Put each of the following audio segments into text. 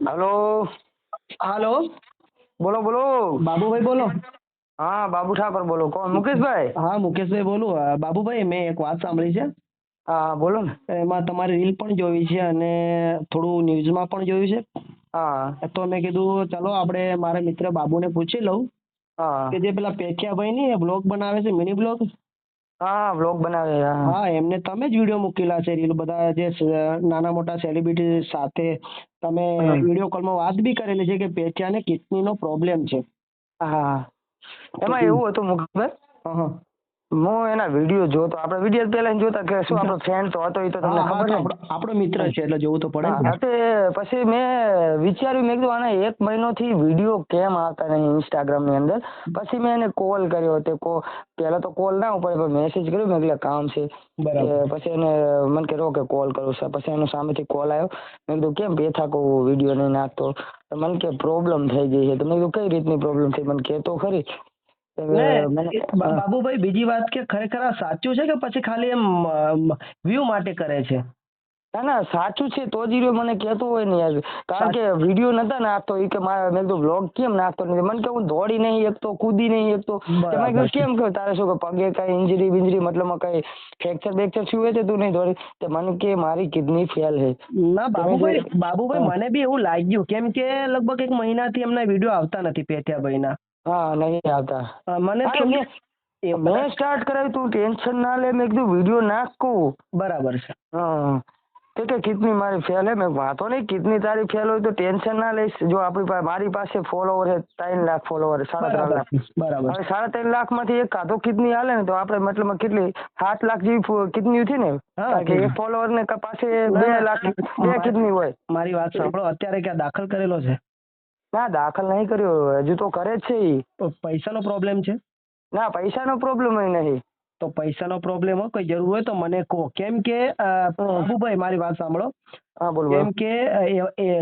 Hello. હાલો. બોલો બોલો. બાબુભાઈ બોલો. હા, બાબુ ઠાકોર બોલો. કોણ? મુકેશભાઈ? હા, મુકેશભાઈ બોલું. બાબુભાઈ, મેં એક વાત સાંભળી છે. હા, બોલો ને. એમાં તમારી રીલ પણ જોઈ છે અને થોડું ન્યૂઝમાં પણ જોયું હા છે. તો મેં કીધું ચાલો આપણે મારા મિત્ર બાબુને પૂછી લઉં હા કે જે પેલા પેઠિયાભાઈ ની બ્લોગ બનાવે છે, મિની બ્લોગ. હા, વ્લોગ બનાવે. હા હા, એમને તમે જ વિડીયો મૂકેલા છે, રીલ બધા જે નાના મોટા સેલિબ્રિટી સાથે તમે હમ. વિડીયો કોલમાં વાત બી કરેલી છે કે પેઠિયાને કિડનીનો પ્રોબ્લેમ છે. હા, તો એમાં એવું હતું મુકેશભાઈ, હા હા હું એના વિડીયો જોતો. આપણે વિડીયો પહેલા જોતા કે શું આપણો ફ્રેન્ડ તો હતો, એ તો તમને હા હા ખબર તો છે આપણો મિત્ર ને. છે એટલે જોવું તો પડે જ ને. હા, તે પછી મેં વિચાર્યું, મેં કીધું આને 1 મહિનોથી વિડીયો કેમ આવતા નહીં ઇન્સ્ટાગ્રામ ની અંદર. પછી મેં એને કોલ કર્યો. તે પહેલા તો કોલ ના ઉપાડ્યો, પણ મેસેજ કર્યો. મેં કીધું કામ છે કે બરાબર. પછી એને મને કે કે કોલ કરું છે. પછી એનો સામેથી કોલ આવ્યો. મેં કીધું કેમ પેથા કો વિડીયો નહીં નાખતો? તો મને કે પ્રોબ્લેમ થઈ ગઈ છે. તો મેં કીધું કઈ રીતની પ્રોબ્લેમ થઈ, મને કહેતો ખરી. તો ને મને બાબુભાઈ, બીજી વાત કે ખરેખર આ સાચું છે કે પછી ખાલી એમ વ્યૂ માટે કરે છે? ના ના, સાચું છે તો જ ઈ મને કહેતો હોય ને યાર. કારણ કે વિડીયો નતા નાખતો. એ કે મારે, મેં કીધું વ્લોગ કેમ નાખતો નથી? મને કે હું દોડી નહીં એકતો, કૂદી નહીં એકતો. મેં બરાબર કીધું છે. કેમ કે તારે શું કે પગે કઈ ઇન્જરી બિન્જરી, મતલબમાં કઈ ફ્રેક્ચર બેક્ચર થયું હોય તો તું નહીં દોડી? તે મને કે મારી કિડની ફેલ છે. ના તમે જે બાબુભાઈ, મને બી એવું લાગ્યું કેમ કે લગભગ 1 મહિનાથી એમના વિડીયો આવતા નથી પેઠિયાભાઈના. હા, નહીં આવતા. મને હા, તો મેં સ્ટાર્ટ કરાવ્યું. તું ટેન્શન ના લે. મેં કીધું વિડીયો નાખું. બરાબર છે. હા, તે કે કિડની મારી ફેલ હે. મેં વાંધો નહીં, કિડની તારી ફેલ હોય તો ટેન્શન ના લઈશ. જો આપણી પાસે, મારી પાસે ફોલોવર છે 3 લાખ ફોલોવર, 3.5 બરાબર લાખ. છે. બરાબર હવે છે. 3.5 લાખ માંથી એક કાધો કિડની હાલે ને, તો આપણે મતલબ કેટલી 7 લાખ જેવી કિડની હતી ને. હા કારણ કે એક ફોલોવર ને પાસે ના 2 ના લાખ 2 કિડની હોય. મારી વાત સાંભળો, અત્યારે ક્યાં દાખલ કરેલો છે? ના, દાખલ નહીં કર્યો, હજુ તો કરે જ છે ઈ. તો પૈસાનો પ્રોબ્લેમ છે? ના, પૈસાનો પ્રોબ્લેમ નહીં. તો પૈસાનો પ્રોબ્લેમ હોય, કોઈ જરૂર હોય તો મને કહો. કેમ કે બાબુભાઈ, મારી વાત સાંભળો. હા, બોલ બોલો. કેમ કે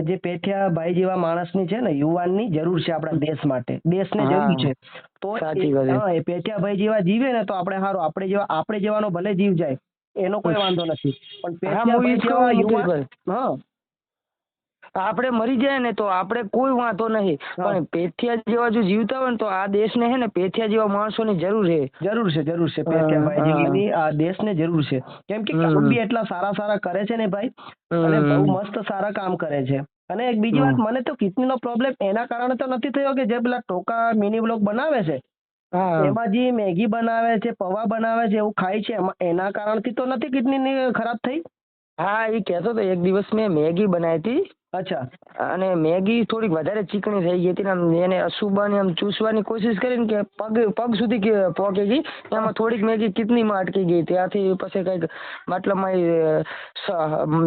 જે પેઠિયાભાઈ જેવા માણસની છે ને, યુવાનની જરૂર છે આપણા દેશ માટે. દેશને જરૂર હા, છે. તો સાચી વાત છે. એ પેઠિયાભાઈ જેવા જીવે ને તો આપણે સારું. આપણે જેવાનો ભલે જીવ જાય, એનો કોઈ વાંધો નથી. પણ હા, હું ઈ પેઠિયાભાઈ જ જેવા કહું યુવાન, મુકેશભાઈ, હા આપણે મરી જાય ને તો આપણે કોઈ વાંધો નહીં. હા, પણ પેથિયા જેવા જો જીવતા હોય ને, તો આ દેશને હે ને પેથિયા જેવા માણસોની જરૂર છે. જરૂર છે. હા પેઠિયાભાઈ હા. જેવાની આ દેશને જરૂર છે. કેમ કે કામ હમ બી એટલા સારા સારા કરે છે ને ભાઈ. અને બહુ હમ મસ્ત સારા કામ કરે છે. અને એક બીજી વાત, હમ. મને તો કિડનીનો પ્રોબ્લેમ એના કારણે તો નથી થયો કે જે પેલા ટોકા મિની બ્લોગ બનાવે છે, હા એમાં જે મેગી બનાવે છે, પૌવા બનાવે છે, એવું ખાય છે, એના કારણથી તો નથી કિડની ખરાબ થઈ? હા, એ કહેતો તો એક દિવસ મેં મેગી બનાવી હતી. અચ્છા. અને મેગી થોડીક વધારે ચીકણી થઈ ગઈ હતી ને, એને અશુબાની આમ ચૂસવાની કોશિશ કરીને કે પગ સુધી પહોંચી ગઈ. એમાં થોડીક મેગી કિડનીમાં અટકી ગઈ. ત્યાંથી પછી કઈક મતલબ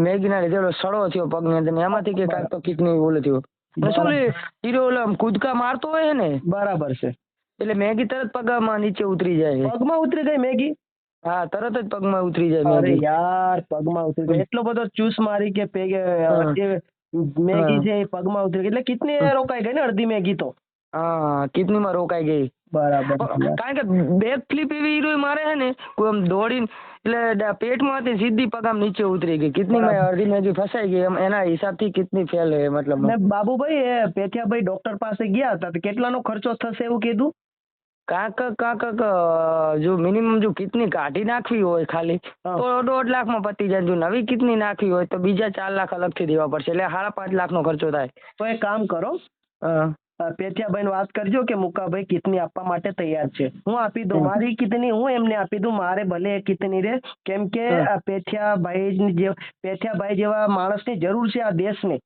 મેગીના લીધે સડો થયો પગની અંદર. એમાંથી કે કાંઈક તો કિડની ઓલું થયું. અને શું લે હીરો ઓલો કૂદકા મારતો હોય ને, બરાબર છે. એટલે મેગી તરત પગમાં નીચે ઉતરી જાય છે. પગમાં ઉતરી ગઈ મેગી? હા, તરત જ પગમાં ઉતરી જાય અરે મેગી. યાર, પગમાં ઉતરી ગઈ. એટલો બધો ચૂસ મારી કે હા જે મેગી હા છે એ પગમાં ઉતરી ગઈ, એટલે કિડની રોકાઈ ગઈ ને અડધી મેગી તો. હા, કિડનીમાં રોકાઈ ગઈ. બરાબર છે યાર. કારણ કે બેક ફ્લિપ એવી હીરો મારે છે ને, કોઈ આમ દોડીને, એટલે પેટમાં હતી સીધી પગ આમ નીચે ઉતરી ગઈ. કિડનીમાં બરાબર. અડધી મેગી ફસાઈ ગઈ. એના હિસાબથી કિડની ફેલ છે મતલબ. ને બાબુભાઈ, પેથિયાભાઈ ડોક્ટર પાસે ગયા હતા તો કેટલાનો ખર્ચો થશે એવું કીધું? કાંક જો મિનિમમ જો કિડની કાઢી નાખવી હોય ખાલી, હા. તો 1.5 લાખમાં પતી જાય. જો નવી કિડની નાખવી હોય તો બીજા 4 લાખ અલગથી દેવા પડશે. એટલે 5.5 લાખનો ખર્ચો થાય. તો એક કામ કરો, હા પેથિયાભાઈને વાત કરજો કે મુકાભાઈ કિડની આપવા માટે તૈયાર છે. હું આપી દઉં મારી કિડની, હું એમને આપી દઉં. મારે ભલે એક કિડની રે. કેમ કે હા પેથિયાભાઈ જેવા માણસની જરૂર છે આ દેશને.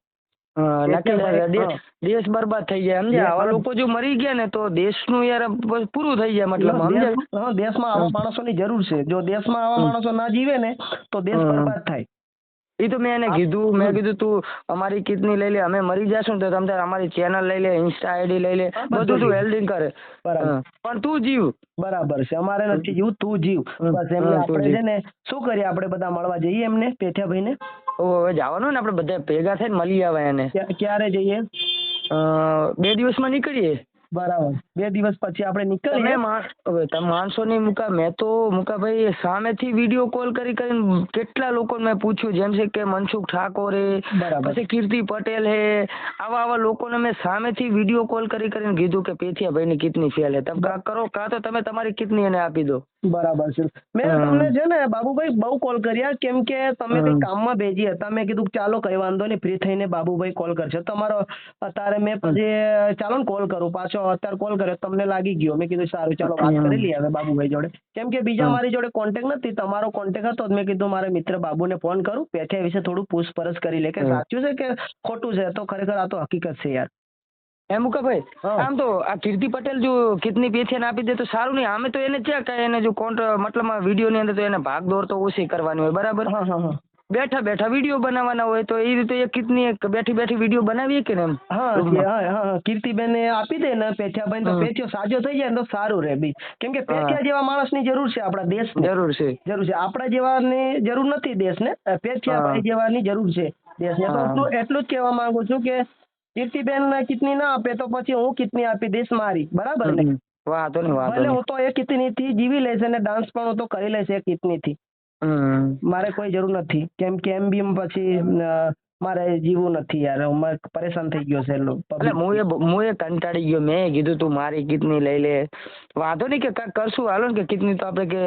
હા, નક્કી થાય. હા, દેશ બરબાદ થઈ જાય, સમજ્યા? આવા લોકો જો મરી ગયા ને તો દેશનું યાર પૂરું થઈ જાય મતલબ, સમજ્યા? દેશમાં આવા માણસોની જરૂર છે. જો દેશમાં આવા માણસો ના જીવે ને તો દેશ બરબાદ થાય. એ તો મેં એને કીધું, મેં કીધું તું અમારી કિડની લઈ લે, અમે મરી જશું ને તો તમ તારે અમારી ચેનલ લઈ લે, ઇન્સ્ટા આઈડી લઈ લે, બધું તું હેલ્ડિંગ કરે. બરાબર. પણ તું જીવ. બરાબર છે. અમારે નથી જીવું, તું જીવ. બસ એમને તું આપણે જીવ. છે ને શું કરીએ, આપણે બધા મળવા જઈએ એમને પેઠિયાભાઈને? હવે જવાનું ને, આપણે બધા ભેગા થઈને મળી આવે એને. ક્યારે જઈએ? 2 દિવસમાં નીકળીએ. બરાબર 2 દિવસ પછી આપણે તમે નીકળીએ. હવે તમે માનશો નહીં મુકા, મેં તો મુકાભાઈ સામેથી વિડીયો કોલ કરીને કેટલા લોકોને મેં પૂછ્યું, જેમ છે કે મનસુખ ઠાકોર હે, બરાબર. પછી કીર્તિ પટેલ હે, આવા લોકોને મેં સામેથી વિડીયો કોલ કરીને કીધું કે પેથિયાભાઈની કિડની ફેલ હે, તમે કાં કરો કાં તો તમે તમારી કિડની એને આપી દો. બરાબર છે. મેં તમને છે ને બાબુભાઈ બહુ કોલ કર્યા, કેમ કે તમે કઈ કામમાં બેજી હતા. મેં કીધું ચાલો કઈ વાંધો નહીં, ફ્રી થઈને બાબુભાઈ કોલ કરશે તમારો. અત્યારે મેં પછી ચાલો ને કોલ કરું પાછો, અત્યારે કોલ કર્યો તમને લાગી ગયો. મેં કીધું સારું ચાલો વાત કરી લઈએ હવે બાબુભાઈ જોડે, કેમ કે બીજા મારી જોડે કોન્ટેક્ટ નથી, તમારો કોન્ટેક્ટ હતો. મેં કીધું મારા મિત્ર બાબુને ફોન કરું, પેઠિયા વિશે થોડું પૂછપરછ કરી લે કે સાચું છે કે ખોટું છે. તો ખરેખર આ તો હકીકત છે યાર. એમ મુકાભાઈ, આમ તો આ કીર્તિ પટેલ જો કિડની પેથિયાને આપી દે તો સારું નહીં. આમે તો એને ક્યાં કઈ એને જો મતલબ વિડીયો ની અંદર તો એને ભાગ દોડ તો ઓછી કરવાની હોય, બરાબર. બેઠા બેઠા વિડીયો બનાવવાના હોય, તો એ રીતે એક કિડની બેઠી બેઠી વિડીયો બનાવીએ કે ને એમ. હા કીર્તિબેન ને આપી દે ને પેઠિયાભાઈ, તો પેઠિયો સાજો થઈ જાય ને તો સારું રહે બી, કેમ કે પેઠિયા જેવા માણસની જરૂર છે આપણા દેશને. જરૂર છે. આપણા જેવાની જરૂર નથી દેશને, પેઠિયાભાઈ જેવાની જરૂર છે દેશને. તો એટલું જ કહેવા માંગુ છું કે કીર્તિબેન કિડની ના આપે તો પછી હું કિડની આપી દઈશ મારી, બરાબર ને. વાંધો નહીં, વાંધો ભલે નહીં. હું તો એ કિડની થી જીવી લઈશ અને ડાન્સ પણ હું તો કરી લઈશ એ કિડની થી. મારે કોઈ જરૂર નથી, કેમ કે એમ બી પછી મારે જીવવું નથી યાર. હું પરેશાન થઈ ગયો છે. એટલે હું એ કંટાળી ગયો. મેં કીધું તું મારી કિડની લઈ લે, વાંધો નહીં કે કાંઈક કરશું, હાલો ને કે કિડની તો આપણે કે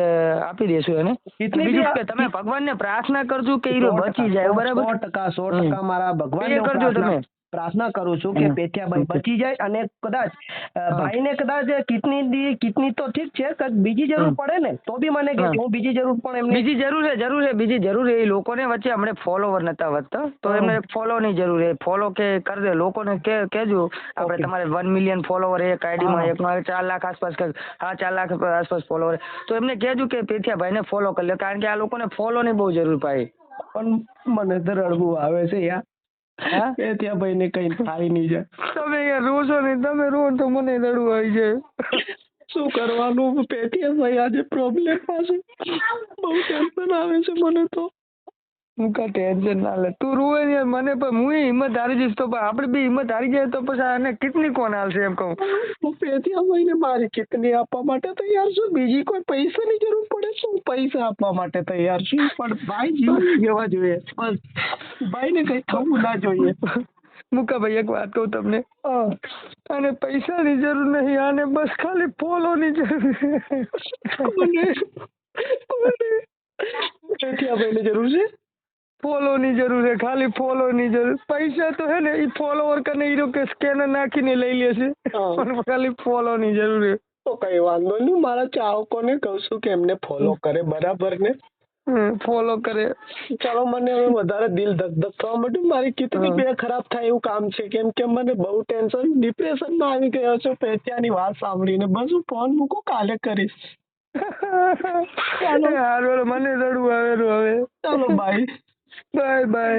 આપી દેશું એને. બીજું કે તમે ભગવાનને પ્રાર્થના કરજો કે એ બચી જાય, બરાબર. 100% મારા ભગવાનને કરજો તમે. પ્રાર્થના કરું છું કે પેઠિયાભાઈ બચી જાય, અને કદાચ ભાઈને કદાચ કિડની તો ઠીક છે, બીજી જરૂર પડે ને તો બી મને કે હું બીજી જરૂર પણ એમને બીજી જરૂર છે. એ લોકોને વચ્ચે હમણાં ફોલોવર નતા વધતા, તો એમને ફોલો ની જરૂર છે. ફોલો કે કરી દે, લોકોને કેજો આપણે તમારે 1 મિલિયન ફોલોવર એક આઈડીમાં, એકમાં 4 લાખ આસપાસ, 4 લાખ આસપાસ ફોલોવર, તો એમને કહેજો કે પેથિયાભાઈને ફોલો કરી લે, કારણ કે આ લોકોને ફોલો ની બહુ જરૂર પાય. પણ મને તો રડવું આવે છે યાર. પેથિયાભાઈ ને કઈ થાય નહીં જાય. તમે યાર રોશો નહીં, તમે રો તો મને રડવું આવી જાય. શું કરવાનું પેથિયાભાઈ, આજે પ્રોબ્લેમ પાસે બહુ ટેન્શન આવે છે મને તો. હું કા ટેન્શન ના લે, તું રોવે યાર. મને પણ હું હિંમત હારી જઈશ તો આપણે બી હિંમત હારી જાય તો પછી આને કિડની કોણ હાલશે એમ કહું. હું પેથિયાભાઈ ને મારી કિડની આપવા માટે તૈયાર છું. બીજી કોઈ પૈસાની જરૂર પડે શું પૈસા આપવા માટે તૈયાર છું, પણ ભાઈ જીવ જેવા જોઈએ. ભાઈ ને કઈ થવું ના જોઈએ. મુકાભાઈ એક વાત કહું તમને, આને પૈસાની જરૂર નહીં, આને બસ ખાલી ફોલોની જરૂર છે. પેથિયાભાઈ ની જરૂર છે, ફોલોની જરૂર છે, ખાલી ફોલોની જરૂર. પૈસા તો હે ને એ ફોલોવર કને હીરો કે સ્કેનર નાખીને લઈ લેશે, પણ ખાલી ફોલોની જરૂર છે. તો કઈ વાંધો નહીં, મારા ચાહકોને કહું છું કે એમને ફોલો કરે, બરાબર ને. ફોલો કરે. ચાલો, મને હવે વધારે દિલ ધક થવા માંડ્યું. મારી કિડની બે ખરાબ થાય એવું કામ છે, કેમ કે મને બહુ ટેન્શન, ડિપ્રેશનમાં આવી ગયો છું પેથિયાની વાત સાંભળીને. બસ હું ફોન મૂકું, કાલે કરીશ. ચાલો હારું, મને રડવું આવે હવે. ચાલો બાય બાય.